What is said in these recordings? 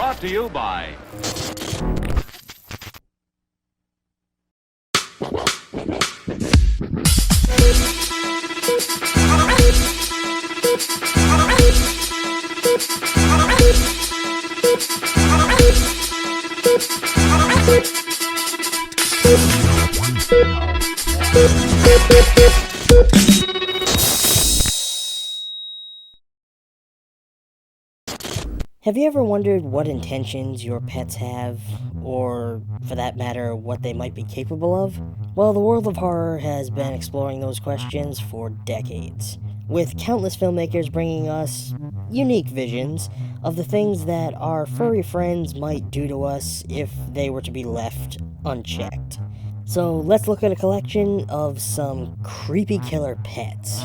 brought to you by... Have you ever wondered what intentions your pets have, or, for that matter, what they might be capable of? Well, the world of horror has been exploring those questions for decades, with countless filmmakers bringing us unique visions of the things that our furry friends might do to us if they were to be left unchecked. So let's look at a collection of some creepy killer pets.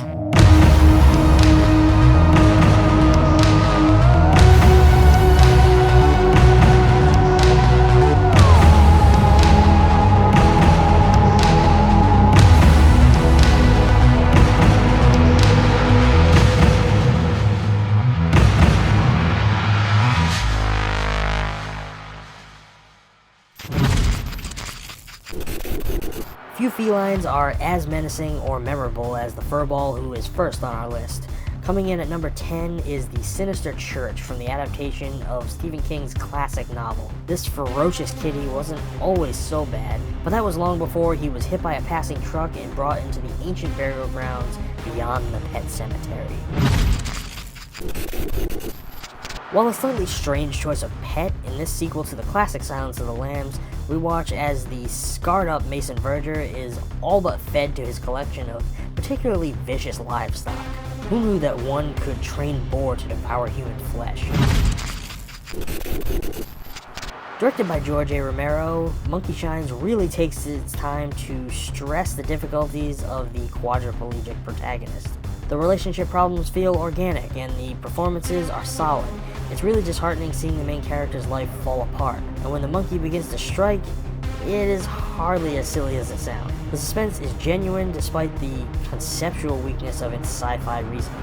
Few felines are as menacing or memorable as the furball who is first on our list. Coming in at number 10 is the Sinister Church from the adaptation of Stephen King's classic novel. This ferocious kitty wasn't always so bad, but that was long before he was hit by a passing truck and brought into the ancient burial grounds beyond the pet cemetery. While a slightly strange choice of pet, in this sequel to the classic Silence of the Lambs, we watch as the scarred-up Mason Verger is all but fed to his collection of particularly vicious livestock. Who knew that one could train boar to devour human flesh? Directed by George A. Romero, Monkey Shines really takes its time to stress the difficulties of the quadriplegic protagonist. The relationship problems feel organic, and the performances are solid. It's really disheartening seeing the main character's life fall apart, and when the monkey begins to strike, it is hardly as silly as it sounds. The suspense is genuine despite the conceptual weakness of its sci-fi reasoning.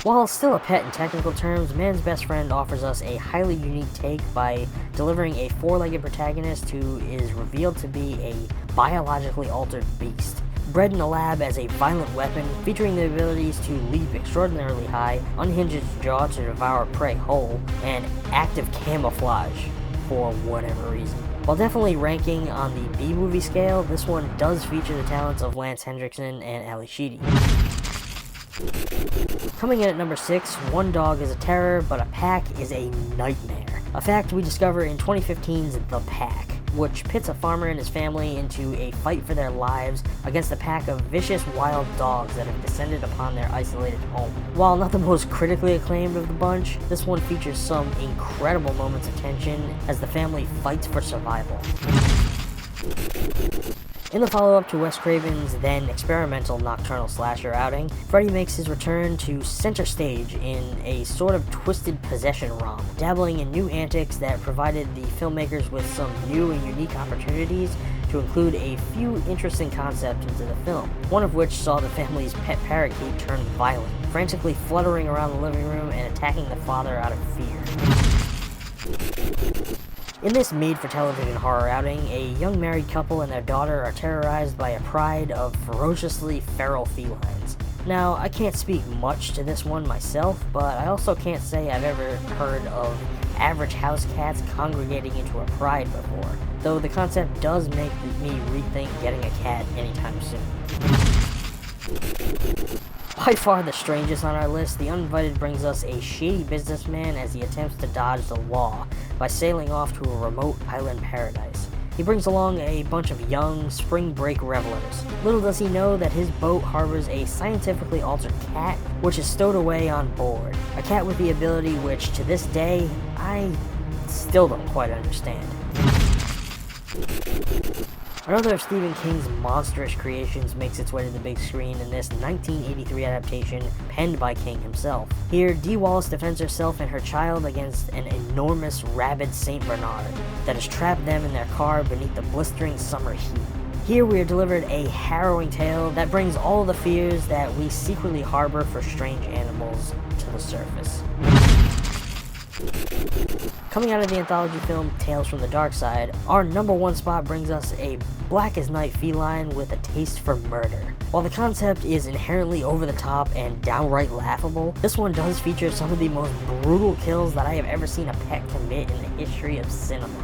While still a pet in technical terms, Man's Best Friend offers us a highly unique take by delivering a four-legged protagonist who is revealed to be a biologically altered beast. Bred in a lab as a violent weapon, featuring the abilities to leap extraordinarily high, unhinge its jaw to devour prey whole, and active camouflage for whatever reason. While definitely ranking on the B-movie scale, this one does feature the talents of Lance Henriksen and Ali Sheedy. Coming in at number 6, one dog is a terror, but a pack is a nightmare. A fact we discover in 2015's The Pack, which pits a farmer and his family into a fight for their lives against a pack of vicious wild dogs that have descended upon their isolated home. While not the most critically acclaimed of the bunch, this one features some incredible moments of tension as the family fights for survival. In the follow-up to Wes Craven's then experimental nocturnal slasher outing, Freddy makes his return to center stage in a sort of twisted possession romp, dabbling in new antics that provided the filmmakers with some new and unique opportunities to include a few interesting concepts into the film, one of which saw the family's pet parakeet turn violent, frantically fluttering around the living room and attacking the father out of fear. In this made-for-television horror outing, a young married couple and their daughter are terrorized by a pride of ferociously feral felines. Now, I can't speak much to this one myself, but I also can't say I've ever heard of average house cats congregating into a pride before, though the concept does make me rethink getting a cat anytime soon. By far the strangest on our list, The Uninvited brings us a shady businessman as he attempts to dodge the law by sailing off to a remote island paradise. He brings along a bunch of young, spring break revelers. Little does he know that his boat harbors a scientifically altered cat, which is stowed away on board. A cat with the ability which, to this day, I still don't quite understand. Another of Stephen King's monstrous creations makes its way to the big screen in this 1983 adaptation penned by King himself. Here, Dee Wallace defends herself and her child against an enormous rabid Saint Bernard that has trapped them in their car beneath the blistering summer heat. Here we are delivered a harrowing tale that brings all the fears that we secretly harbor for strange animals to the surface. Coming out of the anthology film Tales from the Dark Side, our #1 spot brings us a black as night feline with a taste for murder. While the concept is inherently over the top and downright laughable, this one does feature some of the most brutal kills that I have ever seen a pet commit in the history of cinema.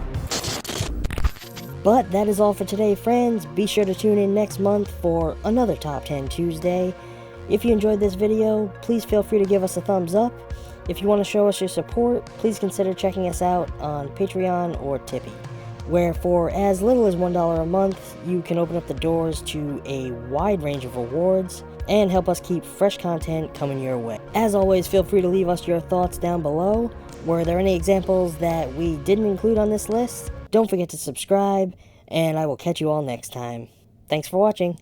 But that is all for today, friends. Be sure to tune in next month for another Top 10 Tuesday. If you enjoyed this video, please feel free to give us a thumbs up. If you want to show us your support, please consider checking us out on Patreon or Tippy, where for as little as $1 a month, you can open up the doors to a wide range of rewards and help us keep fresh content coming your way. As always, feel free to leave us your thoughts down below. Were there any examples that we didn't include on this list? Don't forget to subscribe, and I will catch you all next time. Thanks for watching.